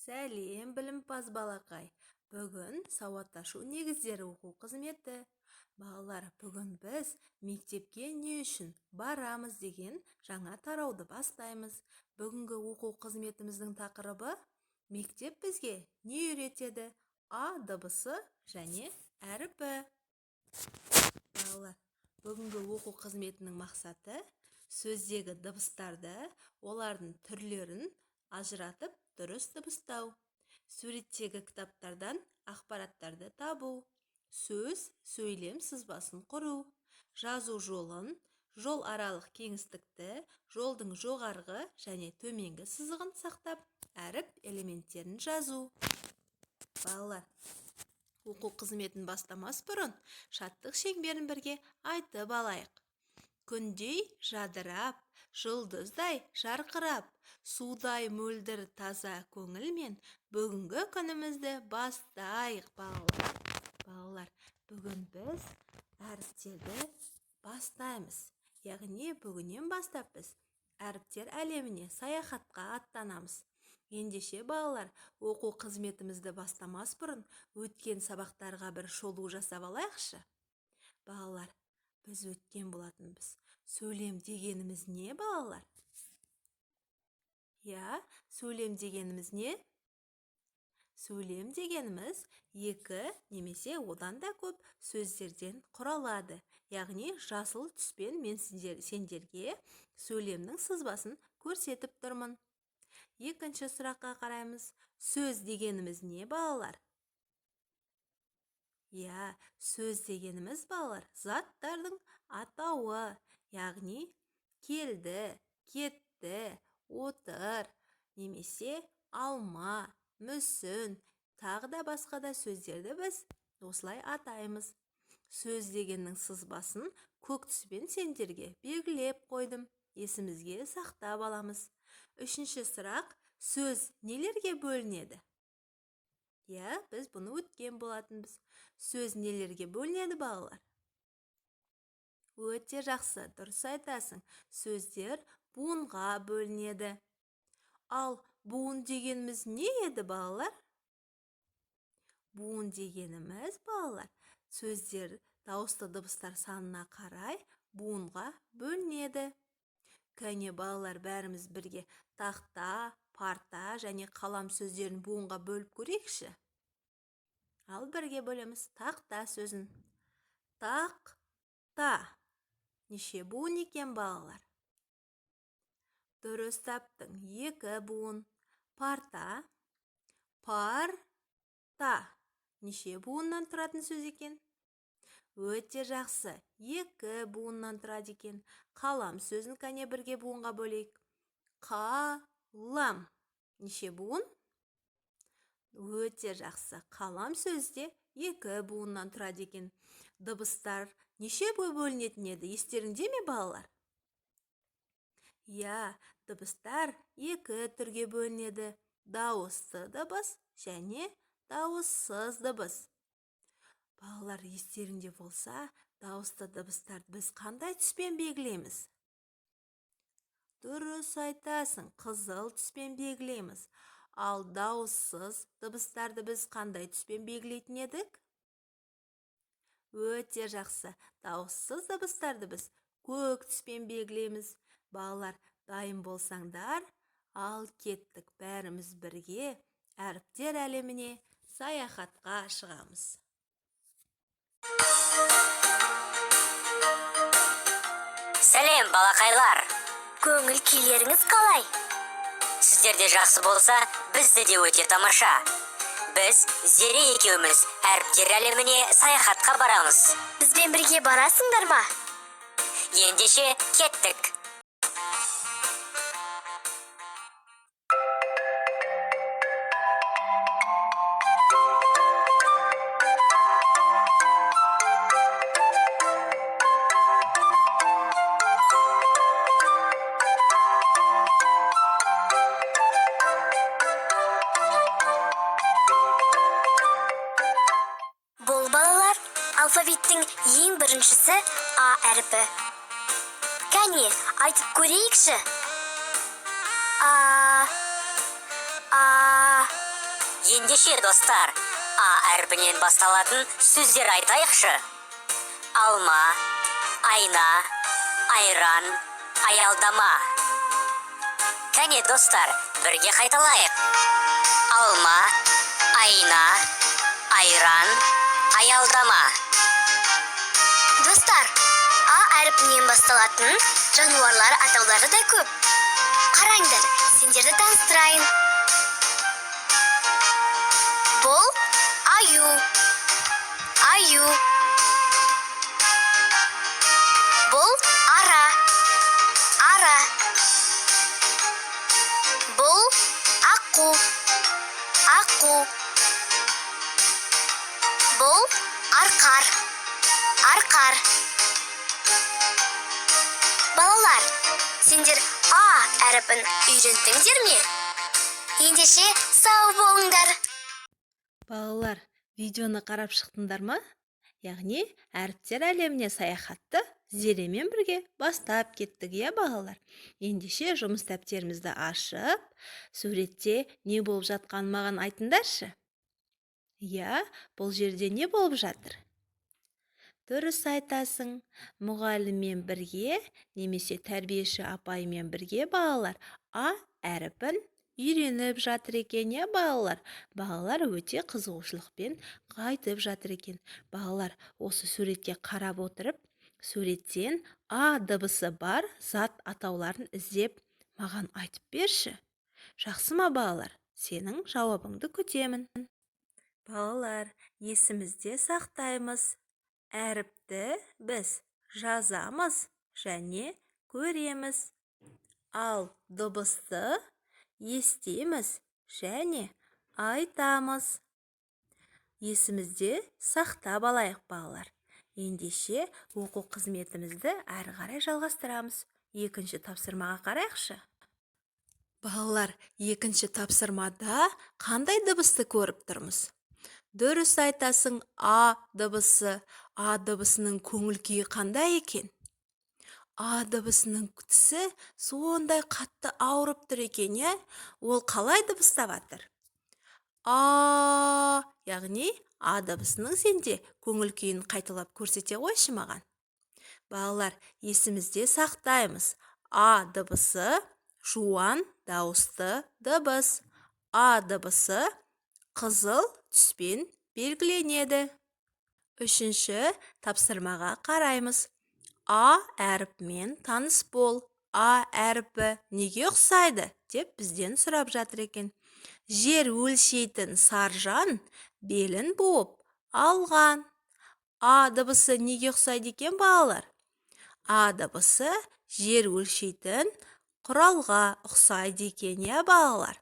Сәлем, білімпаз балақай. Бүгін сауатташу негіздері оқу қызметі. Балалар, бүгін біз мектепке не үшін барамыз деген жаңа тарауды бастаймыз. Бүгінгі оқу қызметіміздің тақырыбы мектеп бізге не үйретеді? А дыбысы және әріпі. Балалар, бүгінгі оқу қызметінің мақсаты сөздегі дыбыстарды, олардың түрлерін ажыратып дұрыс дыбыстау. Суреттегі кітаптардан ақпараттарды табу. Сөз, сөйлем сызбасын құру. Жазу жолын, жол аралық кеңістікті, жолдың жоғарғы және төменгі сызығын сақтап, әріп элементтерін жазу. Балалар, оқу қызметін бастамас бұрын шаттық шеңберін бірге айтып алайық. Күндей жадырап, жұлдыздай жарқырап, судай мөлдір таза көңілмен бүгінгі күнімізді бастайық, балалар. Балалар, бүгін біз әріптерді бастаймыз. Яғни бүгіннен бастап біз әріптер әлеміне саяхатқа аттанамыз. Ендеше балалар, оқу қызметімізді бастамас бұрын өткен сабақтарға бір шолу жасап алайықшы. Балалар, біз өткен болатынбыз. Сөйлем дегеніміз не, балалар? Сөйлем дегеніміз не? Сөйлем дегеніміз екі немесе одан да көп сөздерден құралады. Яғни жасыл түспен мен сендерге сөйлемнің сызбасын көрсетіп тұрмын. Екінші сұраққа қараймыз. Сөз дегеніміз не, балалар? Сөз дегеніміз, балалар, заттардың атауы. Яғни келді, кетті, отыр, немесе алма, мүсін, тағы да басқа да сөздерді біз осылай атаймыз. Сөз дегеннің сызбасын көк түспен сендерге белгілеп қойдым. Есімізге сақтап аламыз. Үшінші сұрақ, сөз нелерге бөлінеді? Біз бұны өткен болатынбыз. Сөз нелерге бөлінеді, балалар? Өте жақсы, дұрыс айтасың. Сөздер буынға бөлінеді. Ал буын дегеніміз не еді, балалар? Буын дегеніміз, балалар, сөздер дауысты дыбыстар санына қарай буынға бөлінеді. Кәне, балалар, бәріміз бірге тақта, парта және қалам сөздерін буынға бөліп көрейікші. Ал бірге бөлеміз. Тақта сөзін. Тақта. Неше буын екен, балалар? Дұрыс таптың. Екі буын. Парта. Парта. Неше буыннан тұратын сөз екен? Өте жақсы. Екі буыннан тұрады екен. Қалам сөзін кәне бірге буынға бөлейік. Қалам. Неше буын? Өте жақсы. Қалам сөзде екі буыннан тұрады екен. Дыбыстар неше бөлінетін еді? Естеріңде ме, балалар? Дыбыстар екі түрге бөлінеді. Дауысты дыбыс және дауыссыз дыбыс. Балалар, естеріңде болса, дауысты дыбыстарды біз қандай түспен белгілейміз? Дұрыс айтасың, қызыл түспен белгілейміз. Ал дауыссыз дыбыстарды біз қандай түспен белгілейтін едік? Өте жақсы. Дауыссыз дыбыстарды біз көк түспен белгілейміз. Балалар, дайын болсаңдар, ал кеттік, бәріміз бірге әріптер әлеміне саяхатқа шығамыз. Сәлем, балақайлар. Көңіл күйлеріңіз қалай? Сіздерде жақсы болса, бізде де өте тамаша. Біз Зере екеуміз әріптер әлеміне саяхатқа барамыз. Бізбен бірге барасыңдар ма? Ендеше кеттік. Бұл балалар, алфавиттің ең біріншісі А әріпі. Кәне, айтып көрейікші. А, Ендеше достар, А әрпінен басталатын сөздер айтайықшы. Алма, айна, айран, аялдама. Кәне достар, бірге қайталайық. Алма, айна, айран, аялдама. Достар, А әрпінен басталатын жануарлар атаулары да көп. Қараңдар, сендерді таныстырайын. Бұл аю. Аю. Бұл ара. Ара. Бұл аққу. Аққу. Бұл арқар. Арқар. Балалар, сендер А әріпін үйрендіңдер ме? Ендеше сау болыңдар. Балалар, видеоны қарап шықтыңдар ма? Яғни, әріптер әлеміне саяхатты Зеремен бірге бастап кеттік, иә балалар? Ендеше жұмыс дәптерімізді ашып, суретте не болып жатқанын маған айтыңдаршы. Иә, бұл жерде не болып жатыр? Дұрыс айтасың, мұғаліммен бірге, немесе тәрбиеші апаймен бірге балалар А әріпін үйреніп жатыр екен, иә балалар? Балалар өте қызығушылықпен қайтып жатыр екен. Балалар, осы суретке қарап отырып, суреттен А дыбысы бар зат атауларын іздеп, маған айтып берші. Жақсы ма балалар? Сенің жауабыңды күтемін. Балалар, есімізде сақтаймыз. Әріпті біз жазамыз және көреміз. Ал дыбысты естиміз және айтамыз. Есімізде сақтап алайық балалар. Ендеше оқу қызметімізді әрі қарай жалғастырамыз. Екінші тапсырмаға қарайықшы. Балалар, екінші тапсырмада қандай дыбысты көріп тұрмыз? Дұрыс айтасың, А дыбысы. А дыбысының көңіл күйі қандай екен? А дыбысының тісі сондай қатты ауырып тұр екен, иә? Ол қалай дыбыстап жатыр? А, яғни А дыбысының сенде көңіл күйін қайталап көрсете қойшы маған. Балалар, есімізде сақтаймыз. А дыбысы жуан дауысты дыбыс. А дыбысы қызыл түспен белгіленеді. Үшінші тапсырмаға қараймыз. А әріпімен таныс бол. А әріпі неге ұқсайды деп бізден сұрап жатыр екен. Жер өлшейтін саржан белін буып алған. А дыбысы неге ұқсайды екен балалар? А дыбысы жер өлшейтін құралға ұқсайды екен, иә балалар?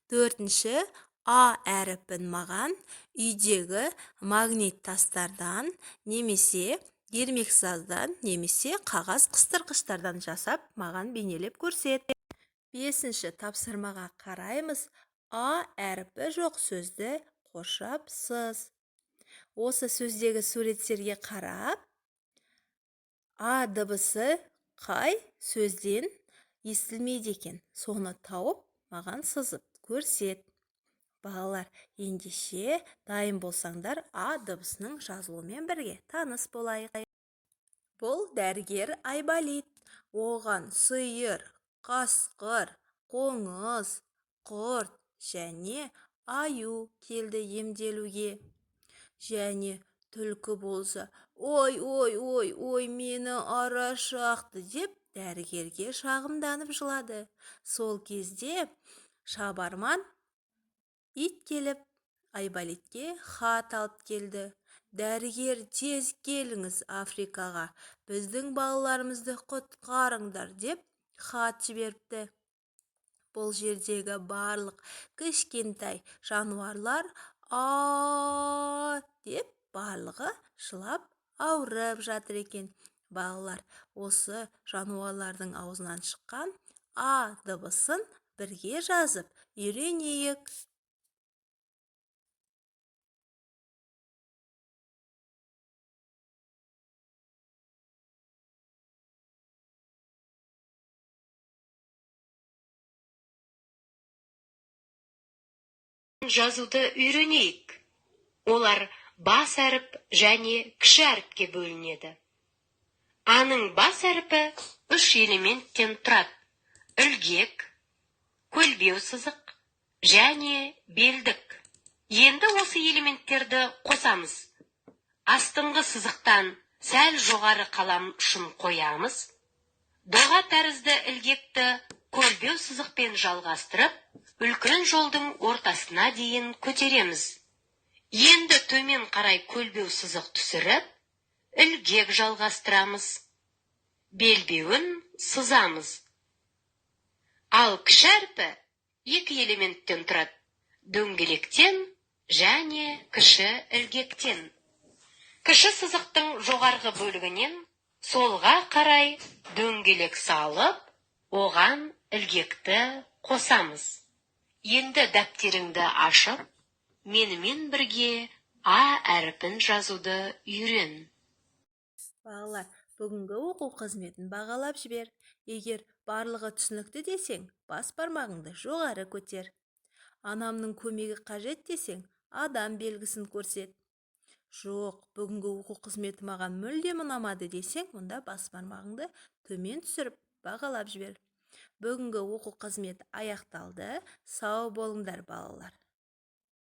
Төртінші, А әріпін маған үйдегі магнит тастардан, немесе ермексаздан, немесе қағаз қыстырғыштардан жасап, маған бейнелеп көрсет. Бесінші тапсырмаға қараймыз. А әріпі жоқ сөзді қоршапсыз. Осы сөздегі суреттерге қарап, А дыбысы қай сөзден естілмейді екен? Соны тауып, маған сызып көрсет. Балалар, ендеше дайын болсаңдар, А дыбысының жазылуымен бірге таныс болайық. Бұл дәрігер Айболит. Оған сиыр, қасқыр, қоңыз, құрт және аю келді емделуге. Және түлкі болса, ой, мені ара шақты деп дәрігерге шағымданып жылады. Сол кезде шабарман ит келіп, Айболитке хат алып келді. Дәрігер, тез келіңіз Африкаға, біздің балаларымызды құтқарыңдар деп хат жіберіпті. Бұл жердегі барлық кішкентай жануарлар деп барлығы жылап ауырып жатыр екен. Балалар, осы жануарлардың аузынан шыққан А дыбысын бірге жазып үйренейік. жазуды үйренейік. Олар бас әріп және кіші әріпке бөлінеді. Аның бас әріпі 3 элементтен тұрады. Үлгек, көлбеу сызық және белдік. Енді осы элементтерді қосамыз. Астыңғы сызықтан сәл жоғары қалам ұшын қоямыз. Доға тәрізді ілгекті көлбеу сызықпен жалғастырып, үлкен жолдың ортасына дейін көтереміз. Енді төмен қарай көлбеу сызық түсіріп, ілгек жалғастырамыз. Белбеуін сызамыз. Ал кіші әрпі 2 элементтен тұрады. Дөңгелектен және кіші ілгектен. Кіші сызықтың жоғарғы бөлігінен солға қарай дөңгелек салып, оған ілгекті қосамыз. Енді дәптеріңді ашып, менімен бірге А әріпін жазуды үйрен. Балалар, бүгінгі оқу қызметін бағалап жібер. Егер барлығы түсінікті десең, бас бармағыңды жоғары көтер. Анамның көмегі қажет десең, адам белгісін көрсет. Жоқ, бүгінгі оқу қызметі маған мүлдем ұнамады десең, онда бас бармағыңды төмен түсіріп бағалап жібер. Бүгінгі оқу қызметі аяқталды. Сау болыңдар балалар.